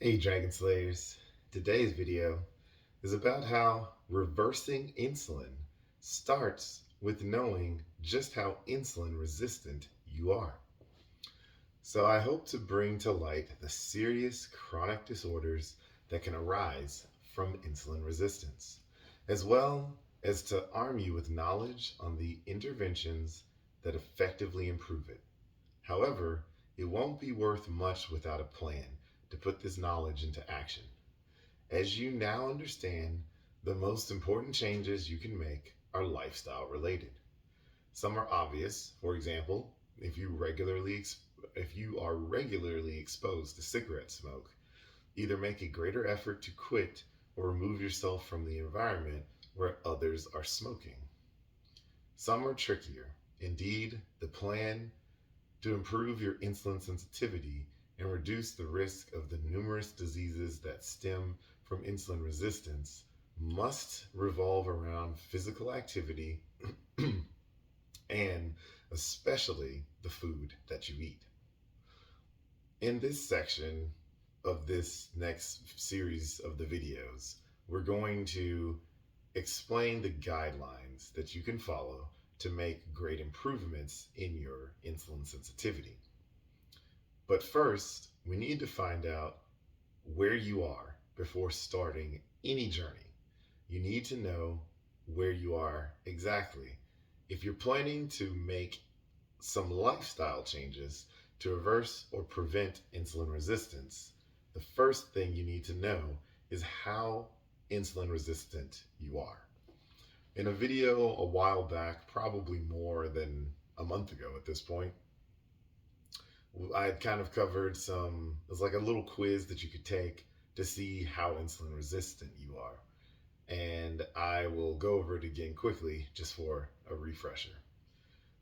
Hey Dragon Slayers, today's video is about how reversing insulin starts with knowing just how insulin resistant you are. So I hope to bring to light the serious chronic disorders that can arise from insulin resistance, as well as to arm you with knowledge on the interventions that effectively improve it. However, it won't be worth much without a plan to put this knowledge into action. As you now understand, the most important changes you can make are lifestyle related. Some are obvious. For example, if you are regularly exposed to cigarette smoke, either make a greater effort to quit or remove yourself from the environment where others are smoking. Some are trickier. Indeed, the plan to improve your insulin sensitivity and reduce the risk of the numerous diseases that stem from insulin resistance must revolve around physical activity and especially the food that you eat. In this section of this next series of the videos, we're going to explain the guidelines that you can follow to make great improvements in your insulin sensitivity. But first, we need to find out where you are before starting any journey. You need to know where you are exactly. If you're planning to make some lifestyle changes to reverse or prevent insulin resistance, the first thing you need to know is how insulin resistant you are. In a video a while back, probably more than a month ago at this point, I had kind of covered it was like a little quiz that you could take to see how insulin resistant you are. And I will go over it again quickly just for a refresher.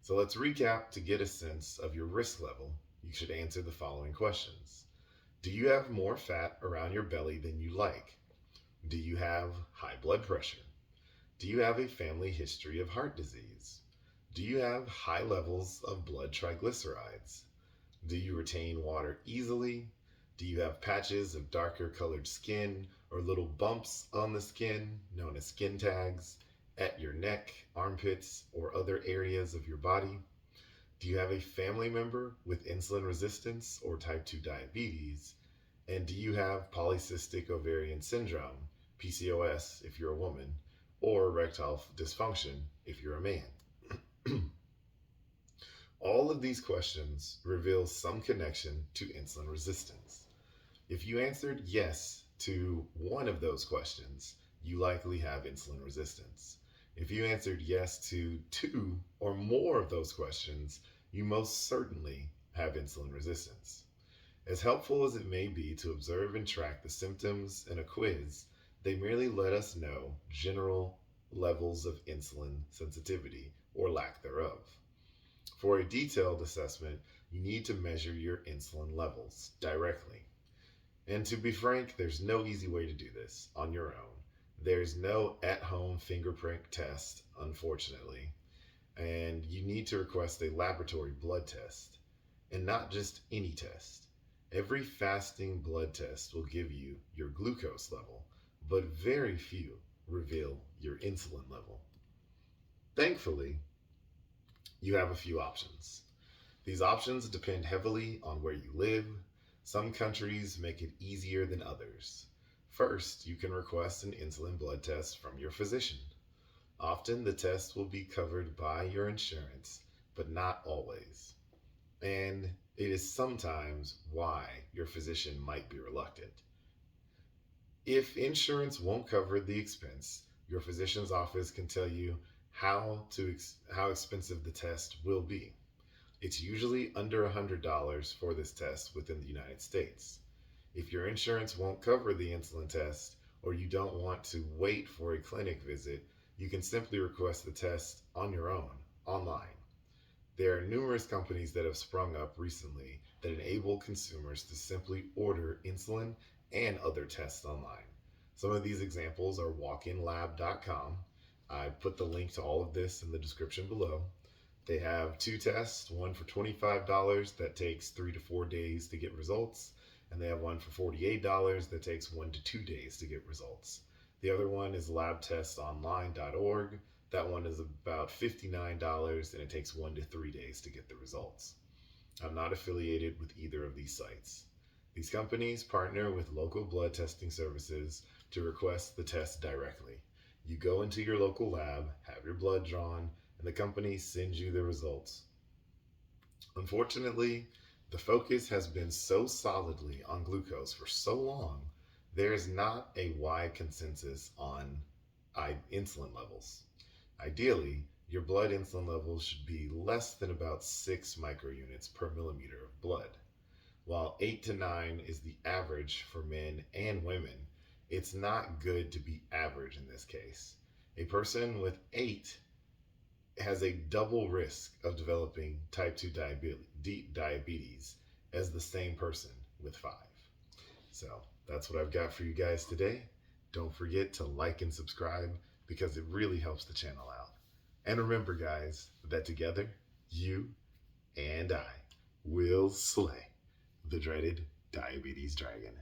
So let's recap to get a sense of your risk level. You should answer the following questions. Do you have more fat around your belly than you like? Do you have high blood pressure? Do you have a family history of heart disease? Do you have high levels of blood triglycerides? Do you retain water easily? Do you have patches of darker colored skin or little bumps on the skin, known as skin tags, at your neck, armpits, or other areas of your body? Do you have a family member with insulin resistance or type 2 diabetes? And do you have polycystic ovarian syndrome, PCOS if you're a woman, or erectile dysfunction if you're a man? All of these questions reveal some connection to insulin resistance. If you answered yes to one of those questions, you likely have insulin resistance. If you answered yes to two or more of those questions, you most certainly have insulin resistance. As helpful as it may be to observe and track the symptoms in a quiz, they merely let us know general levels of insulin sensitivity or lack thereof. For a detailed assessment, you need to measure your insulin levels directly. And to be frank, there's no easy way to do this on your own. There's no at-home finger prick test, unfortunately, and you need to request a laboratory blood test, and not just any test. Every fasting blood test will give you your glucose level, but very few reveal your insulin level. Thankfully, you have a few options. These options depend heavily on where you live. Some countries make it easier than others. First, you can request an insulin blood test from your physician. Often the test will be covered by your insurance, but not always. And it is sometimes why your physician might be reluctant. If insurance won't cover the expense, your physician's office can tell you how expensive the test will be. It's usually under $100 for this test within the United States. If your insurance won't cover the insulin test, or you don't want to wait for a clinic visit, you can simply request the test on your own, online. There are numerous companies that have sprung up recently that enable consumers to simply order insulin and other tests online. Some of these examples are walkinlab.com. I put the link to all of this in the description below. They have two tests, one for $25 that takes 3 to 4 days to get results, and they have one for $48 that takes 1 to 2 days to get results. The other one is labtestonline.org. That one is about $59 and it takes 1 to 3 days to get the results. I'm not affiliated with either of these sites. These companies partner with local blood testing services to request the test directly. You go into your local lab, have your blood drawn, and the company sends you the results. Unfortunately, the focus has been so solidly on glucose for so long, there is not a wide consensus on insulin levels. Ideally, your blood insulin levels should be less than about 6 microunits per millimeter of blood. While 8 to 9 is the average for men and women, it's not good to be average in this case. A person with 8 has a double risk of developing type 2 diabetes as the same person with 5. So that's what I've got for you guys today. Don't forget to like and subscribe because it really helps the channel out. And remember, guys, that together, you and I will slay the dreaded diabetes dragon.